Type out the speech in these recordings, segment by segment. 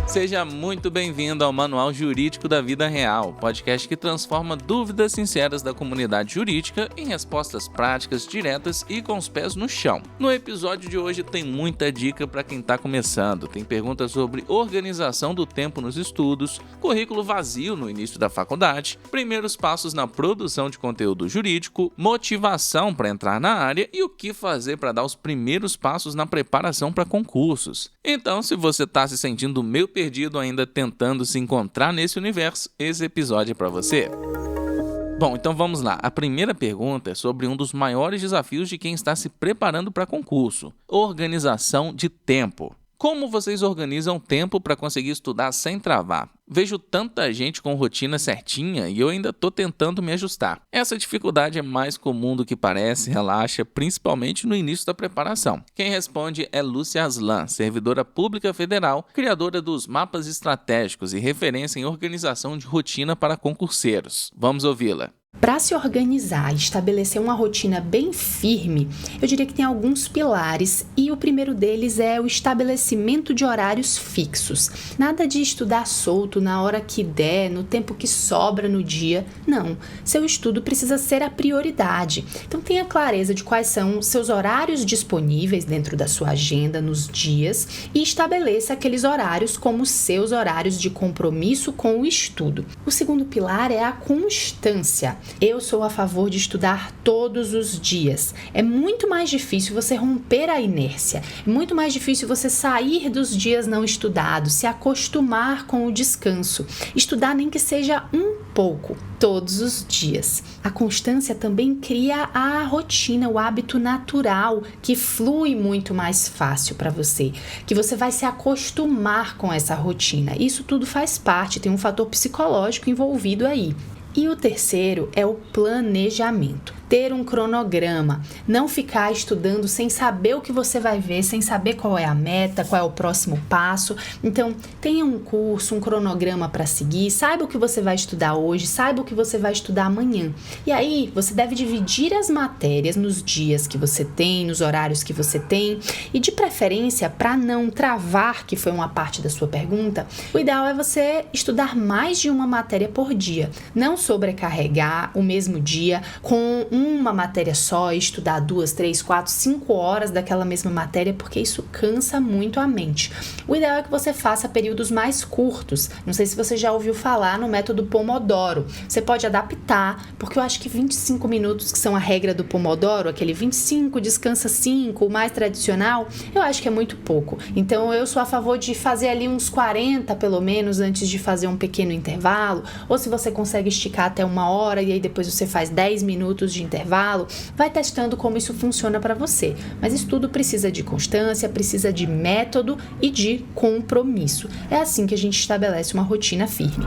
Seja muito bem-vindo ao Manual Jurídico da Vida Real, podcast que transforma dúvidas sinceras da comunidade jurídica em respostas práticas, diretas e com os pés no chão. No episódio de hoje tem muita dica para quem está começando. Tem perguntas sobre organização do tempo nos estudos, currículo vazio no início da faculdade, primeiros passos na produção de conteúdo jurídico, motivação para entrar na área e o que fazer para dar os primeiros passos na preparação para concursos. Então, se você está se sentindo meio perdido ainda tentando se encontrar nesse universo, esse episódio é para você. Bom, então vamos lá. A primeira pergunta é sobre um dos maiores desafios de quem está se preparando para concurso: organização de tempo. Como vocês organizam o tempo para conseguir estudar sem travar? Vejo tanta gente com rotina certinha e eu ainda estou tentando me ajustar. Essa dificuldade é mais comum do que parece, relaxa, principalmente no início da preparação. Quem responde é Lúcia Aslan, servidora pública federal, criadora dos mapas estratégicos e referência em organização de rotina para concurseiros. Vamos ouvi-la. Para se organizar e estabelecer uma rotina bem firme, eu diria que tem alguns pilares e o primeiro deles é o estabelecimento de horários fixos. Nada de estudar solto na hora que der, no tempo que sobra no dia. Não, seu estudo precisa ser a prioridade. Então tenha clareza de quais são seus horários disponíveis dentro da sua agenda nos dias e estabeleça aqueles horários como seus horários de compromisso com o estudo. O segundo pilar é a constância. Eu sou a favor de estudar todos os dias. É muito mais difícil você romper a inércia. É muito mais difícil você sair dos dias não estudados, se acostumar com o descanso. Estudar nem que seja um pouco, todos os dias. A constância também cria a rotina, o hábito natural, que flui muito mais fácil para você, que você vai se acostumar com essa rotina. Isso tudo faz parte, tem um fator psicológico envolvido aí. E o terceiro é o planejamento. Ter um cronograma, não ficar estudando sem saber o que você vai ver, sem saber qual é a meta, qual é o próximo passo. Então, tenha um curso, um cronograma para seguir, saiba o que você vai estudar hoje, saiba o que você vai estudar amanhã. E aí, você deve dividir as matérias nos dias que você tem, nos horários que você tem, e de preferência, para não travar, que foi uma parte da sua pergunta, o ideal é você estudar mais de uma matéria por dia, não sobrecarregar o mesmo dia com uma matéria só, estudar 2, 3, 4, 5 horas daquela mesma matéria, porque isso cansa muito a mente. O ideal é que você faça períodos mais curtos. Não sei se você já ouviu falar no método Pomodoro. Você pode adaptar, porque eu acho que 25 minutos, que são a regra do Pomodoro, aquele 25, descansa 5, o mais tradicional, eu acho que é muito pouco. Então eu sou a favor de fazer ali uns 40 pelo menos antes de fazer um pequeno intervalo, ou se você consegue esticar até 1 hora e aí depois você faz 10 minutos de intervalo, vai testando como isso funciona para você. Mas isso tudo precisa de constância, precisa de método e de compromisso. É assim que a gente estabelece uma rotina firme.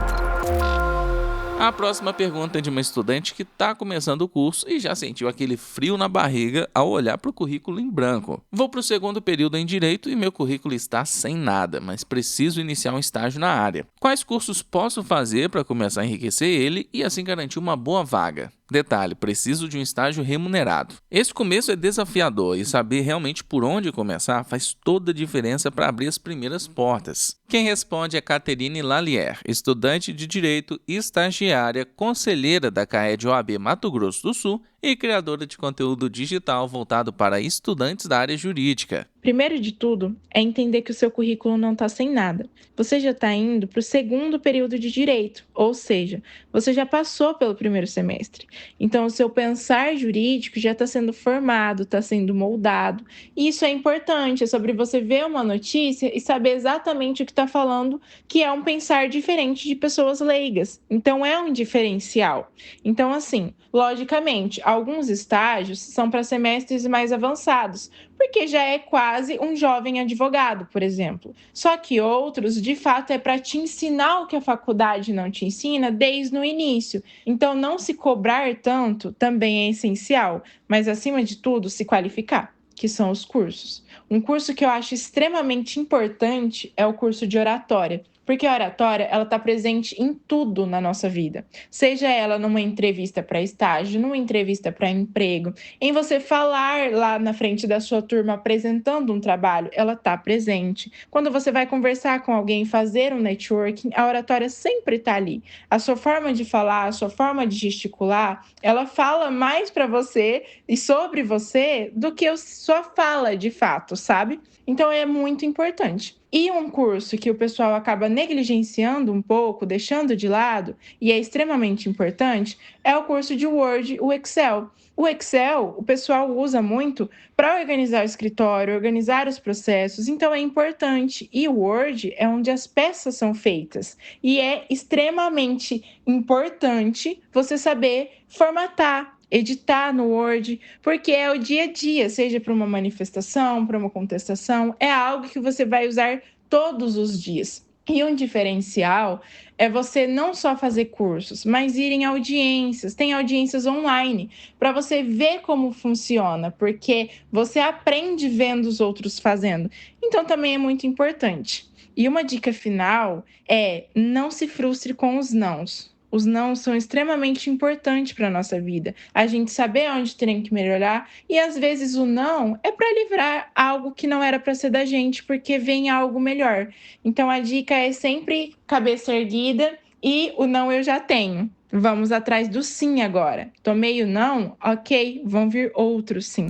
A próxima pergunta é de uma estudante que está começando o curso e já sentiu aquele frio na barriga ao olhar para o currículo em branco. Vou para o segundo período em Direito e meu currículo está sem nada, mas preciso iniciar um estágio na área. Quais cursos posso fazer para começar a enriquecer ele e assim garantir uma boa vaga? Detalhe, preciso de um estágio remunerado. Esse começo é desafiador e saber realmente por onde começar faz toda a diferença para abrir as primeiras portas. Quem responde é Caterine Lallier, estudante de Direito, estagiária, conselheira da CAED OAB Mato Grosso do Sul e criadora de conteúdo digital voltado para estudantes da área jurídica. Primeiro de tudo, é entender que o seu currículo não está sem nada. Você já está indo para o segundo período de Direito, ou seja, você já passou pelo primeiro semestre. Então, o seu pensar jurídico já está sendo formado, está sendo moldado. E isso é importante, é sobre você ver uma notícia e saber exatamente o que está falando, que é um pensar diferente de pessoas leigas. Então, é um diferencial. Então, assim, logicamente, alguns estágios são para semestres mais avançados, porque já é quase um jovem advogado, por exemplo. Só que outros, de fato, é para te ensinar o que a faculdade não te ensina desde o início. Então, não se cobrar tanto também é essencial, mas, acima de tudo, se qualificar, que são os cursos. Um curso que eu acho extremamente importante é o curso de oratória. Porque a oratória, ela está presente em tudo na nossa vida. Seja ela numa entrevista para estágio, numa entrevista para emprego, em você falar lá na frente da sua turma apresentando um trabalho, ela está presente. Quando você vai conversar com alguém, fazer um networking, a oratória sempre está ali. A sua forma de falar, a sua forma de gesticular, ela fala mais para você e sobre você do que a sua fala de fato, sabe? Então é muito importante. E um curso que o pessoal acaba negligenciando um pouco, deixando de lado, e é extremamente importante, é o curso de Word, o Excel. O Excel, o pessoal usa muito para organizar o escritório, organizar os processos, então é importante. E o Word é onde as peças são feitas. E é extremamente importante você saber formatar, editar no Word, porque é o dia a dia, seja para uma manifestação, para uma contestação, é algo que você vai usar todos os dias. E um diferencial é você não só fazer cursos, mas ir em audiências, tem audiências online, para você ver como funciona, porque você aprende vendo os outros fazendo. Então também é muito importante. E uma dica final é: não se frustre com os nãos. Os não são extremamente importantes para a nossa vida. A gente saber onde tem que melhorar e às vezes o não é para livrar algo que não era para ser da gente, porque vem algo melhor. Então a dica é sempre cabeça erguida e o não eu já tenho. Vamos atrás do sim agora. Tomei o não? Ok, vão vir outros sim.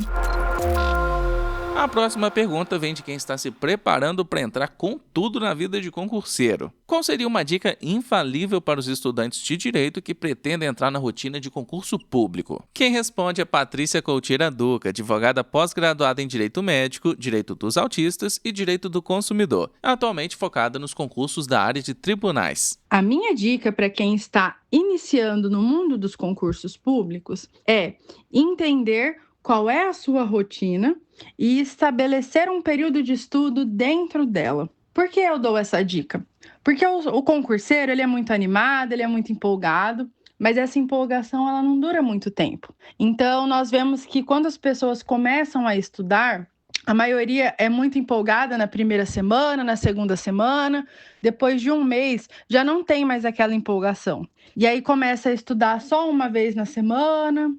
A próxima pergunta vem de quem está se preparando para entrar com tudo na vida de concurseiro. Qual seria uma dica infalível para os estudantes de direito que pretendem entrar na rotina de concurso público? Quem responde é Patrícia Coutira Duca, advogada pós-graduada em Direito Médico, Direito dos Autistas e Direito do Consumidor, atualmente focada nos concursos da área de tribunais. A minha dica para quem está iniciando no mundo dos concursos públicos é entender qual é a sua rotina e estabelecer um período de estudo dentro dela. Por que eu dou essa dica? Porque o concurseiro ele é muito animado, ele é muito empolgado, mas essa empolgação ela não dura muito tempo. Então, nós vemos que quando as pessoas começam a estudar, a maioria é muito empolgada na primeira semana, na segunda semana, depois de um mês já não tem mais aquela empolgação. E aí começa a estudar só uma vez na semana,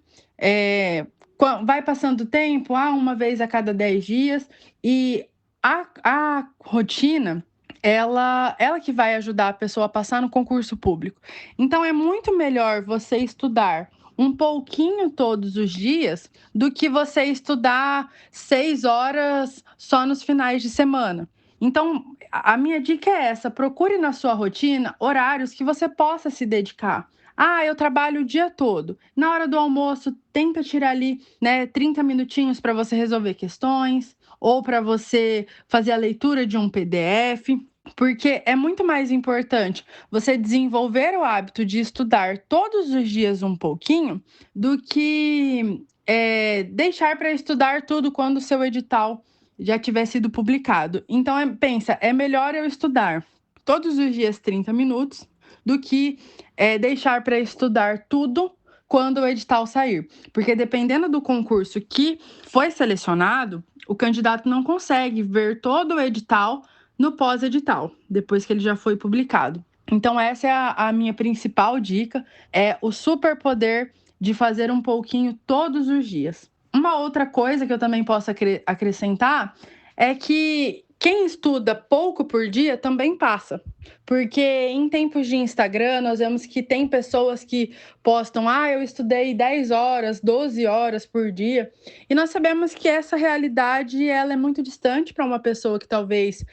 vai passando o tempo, uma vez a cada 10 dias, e a rotina, ela que vai ajudar a pessoa a passar no concurso público. Então, é muito melhor você estudar um pouquinho todos os dias do que você estudar 6 horas só nos finais de semana. Então, a minha dica é essa: procure na sua rotina horários que você possa se dedicar. Eu trabalho o dia todo. Na hora do almoço, tenta tirar ali, 30 minutinhos para você resolver questões ou para você fazer a leitura de um PDF, porque é muito mais importante você desenvolver o hábito de estudar todos os dias um pouquinho do que deixar para estudar tudo quando o seu edital já tiver sido publicado. Então, é melhor eu estudar todos os dias 30 minutos do que deixar para estudar tudo quando o edital sair. Porque dependendo do concurso que foi selecionado, o candidato não consegue ver todo o edital no pós-edital, depois que ele já foi publicado. Então, essa é a minha principal dica, é o superpoder de fazer um pouquinho todos os dias. Uma outra coisa que eu também posso acrescentar é que quem estuda pouco por dia também passa, porque em tempos de Instagram nós vemos que tem pessoas que postam, eu estudei 10 horas, 12 horas por dia, e nós sabemos que essa realidade ela é muito distante para uma pessoa que talvez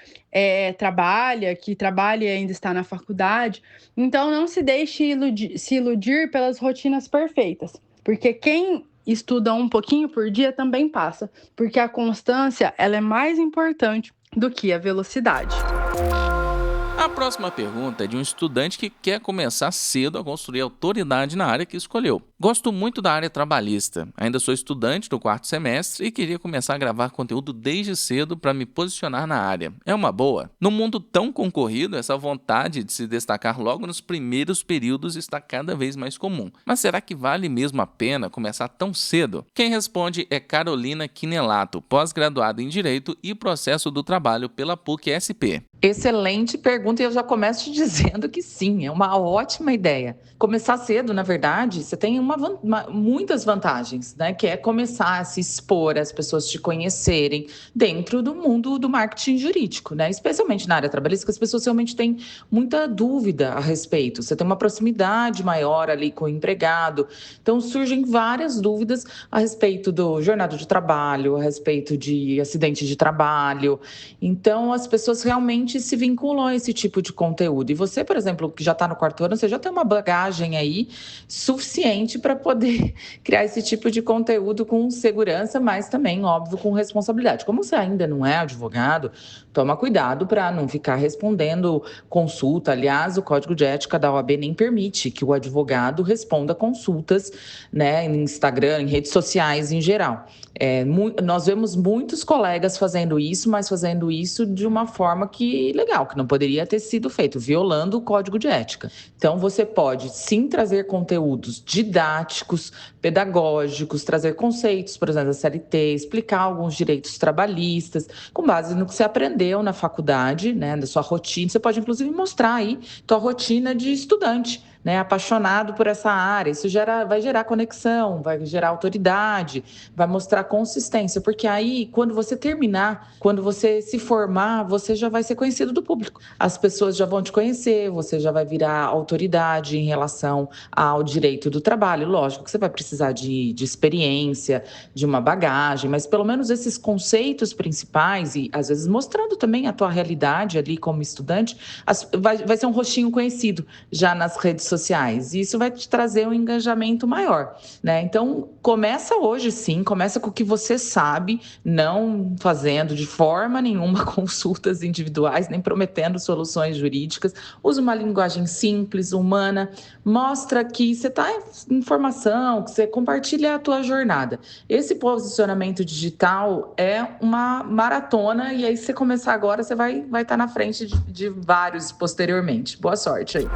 que trabalha e ainda está na faculdade. Então não se deixe se iludir pelas rotinas perfeitas, porque quem estuda um pouquinho por dia também passa, porque a constância ela é mais importante do que a velocidade. A próxima pergunta é de um estudante que quer começar cedo a construir autoridade na área que escolheu. Gosto muito da área trabalhista. Ainda sou estudante do 4º semestre e queria começar a gravar conteúdo desde cedo para me posicionar na área. É uma boa? Num mundo tão concorrido, essa vontade de se destacar logo nos primeiros períodos está cada vez mais comum. Mas será que vale mesmo a pena começar tão cedo? Quem responde é Carolina Quinelato, pós-graduada em Direito e Processo do Trabalho pela PUC-SP. Excelente pergunta, e eu já começo te dizendo que sim, é uma ótima ideia. Começar cedo, na verdade, você tem muitas vantagens, né? Que é começar a se expor, as pessoas te conhecerem dentro do mundo do marketing jurídico, né? Especialmente na área trabalhista, as pessoas realmente têm muita dúvida a respeito. Você tem uma proximidade maior ali com o empregado, então surgem várias dúvidas a respeito do jornada de trabalho, a respeito de acidente de trabalho. Então, as pessoas realmente se vinculam a esse tipo de conteúdo. E você, por exemplo, que já está no 4º ano, você já tem uma bagagem aí suficiente para poder criar esse tipo de conteúdo com segurança, mas também, óbvio, com responsabilidade. Como você ainda não é advogado, toma cuidado para não ficar respondendo consulta. Aliás, o Código de Ética da OAB nem permite que o advogado responda consultas, né, em Instagram, em redes sociais em geral. Nós vemos muitos colegas fazendo isso, mas fazendo isso de uma forma que não poderia ter sido feito, violando o Código de Ética. Então, você pode sim trazer conteúdos didáticos, pedagógicos, trazer conceitos, por exemplo, da CLT, explicar alguns direitos trabalhistas, com base no que você aprendeu na faculdade, né, da sua rotina. Você pode, inclusive, mostrar aí tua rotina de estudante, né, apaixonado por essa área. Isso vai gerar conexão, vai gerar autoridade, vai mostrar consistência, porque aí, quando você terminar, quando você se formar, você já vai ser conhecido do público. As pessoas já vão te conhecer, você já vai virar autoridade em relação ao direito do trabalho. Lógico que você vai precisar de experiência, de uma bagagem, mas pelo menos esses conceitos principais e, às vezes, mostrando também a tua realidade ali como estudante, vai ser um rostinho conhecido já nas redes sociais, e isso vai te trazer um engajamento maior, né? Então, começa hoje sim, começa com o que você sabe, não fazendo de forma nenhuma consultas individuais, nem prometendo soluções jurídicas. Usa uma linguagem simples, humana, mostra que você está em formação, que você compartilha a tua jornada. Esse posicionamento digital é uma maratona, e aí se você começar agora, você vai estar na frente de vários posteriormente. Boa sorte aí.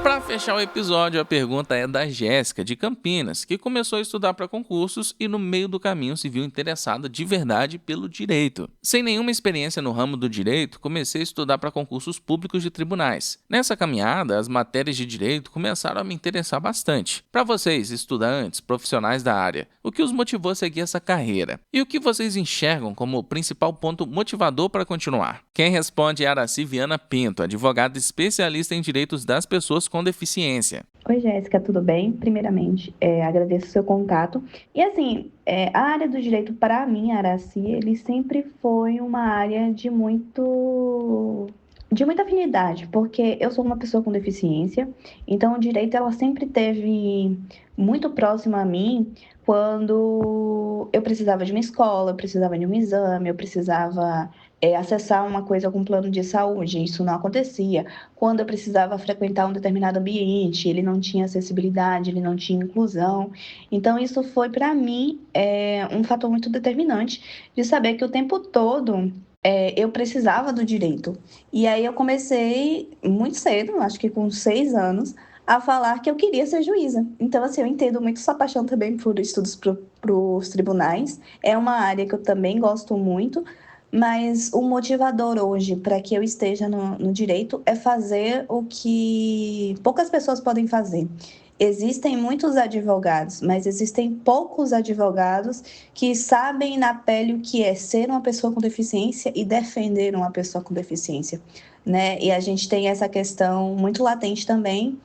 Para fechar o episódio, a pergunta é da Jéssica, de Campinas, que começou a estudar para concursos e no meio do caminho se viu interessada de verdade pelo direito. Sem nenhuma experiência no ramo do direito, comecei a estudar para concursos públicos de tribunais. Nessa caminhada, as matérias de direito começaram a me interessar bastante. Para vocês, estudantes, profissionais da área, o que os motivou a seguir essa carreira? E o que vocês enxergam como o principal ponto motivador para continuar? Quem responde é Araci Viana Pinto, advogada especialista em direitos das pessoas com deficiência. Oi, Jéssica, tudo bem? Primeiramente, agradeço o seu contato. E assim, a área do direito, para mim, Araci, ele sempre foi uma área de muita afinidade, porque eu sou uma pessoa com deficiência, então o direito ela sempre teve muito próximo a mim quando eu precisava de uma escola, eu precisava de um exame, eu precisava acessar uma coisa com plano de saúde, isso não acontecia. Quando eu precisava frequentar um determinado ambiente, ele não tinha acessibilidade, ele não tinha inclusão. Então, isso foi, para mim, um fator muito determinante de saber que o tempo todo eu precisava do direito. E aí eu comecei muito cedo, acho que com 6 anos, a falar que eu queria ser juíza. Então, assim, eu entendo muito essa paixão também por estudos para os tribunais. É uma área que eu também gosto muito, mas o motivador hoje para que eu esteja no direito é fazer o que poucas pessoas podem fazer. Existem muitos advogados, mas existem poucos advogados que sabem na pele o que é ser uma pessoa com deficiência e defender uma pessoa com deficiência, né? E a gente tem essa questão muito latente também,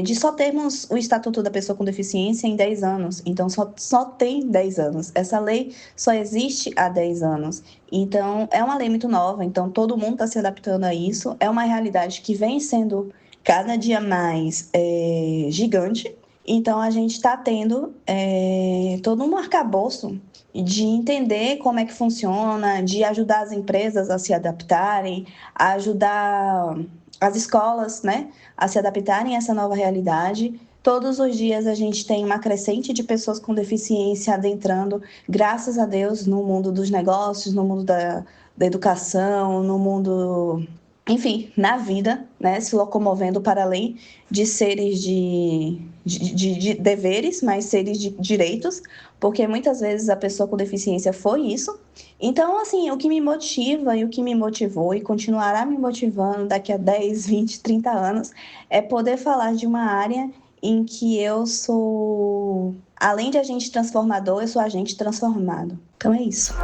de só termos o Estatuto da Pessoa com Deficiência em 10 anos. Então, só tem 10 anos. Essa lei só existe há 10 anos. Então, é uma lei muito nova, então todo mundo está se adaptando a isso. É uma realidade que vem sendo cada dia mais gigante. Então, a gente está tendo todo um arcabouço de entender como é que funciona, de ajudar as empresas a se adaptarem, a ajudar as escolas, né, a se adaptarem a essa nova realidade. Todos os dias a gente tem uma crescente de pessoas com deficiência adentrando, graças a Deus, no mundo dos negócios, no mundo da educação, no mundo, enfim, na vida, né? Se locomovendo para além de seres de deveres, mas seres de direitos, porque muitas vezes a pessoa com deficiência foi isso. Então, assim, o que me motiva e o que me motivou e continuará me motivando daqui a 10, 20, 30 anos é poder falar de uma área em que eu sou, além de agente transformador, eu sou agente transformado. Então é isso.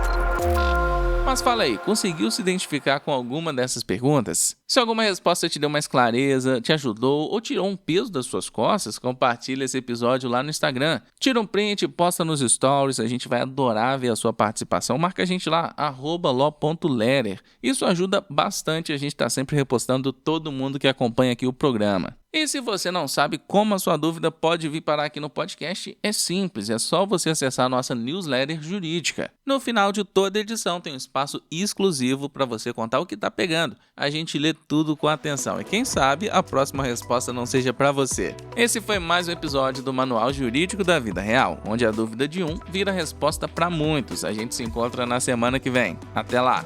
Mas fala aí, conseguiu se identificar com alguma dessas perguntas? Se alguma resposta te deu mais clareza, te ajudou ou tirou um peso das suas costas, compartilha esse episódio lá no Instagram. Tira um print, posta nos stories, a gente vai adorar ver a sua participação. Marca a gente lá, @lo.lerer. Isso ajuda bastante, a gente tá sempre repostando todo mundo que acompanha aqui o programa. E se você não sabe como a sua dúvida pode vir parar aqui no podcast, é simples, é só você acessar a nossa newsletter jurídica. No final de toda edição tem um espaço exclusivo para você contar o que tá pegando. A gente lê tudo com atenção e quem sabe a próxima resposta não seja para você. Esse foi mais um episódio do Manual Jurídico da Vida Real, onde a dúvida de um vira resposta para muitos. A gente se encontra na semana que vem. Até lá!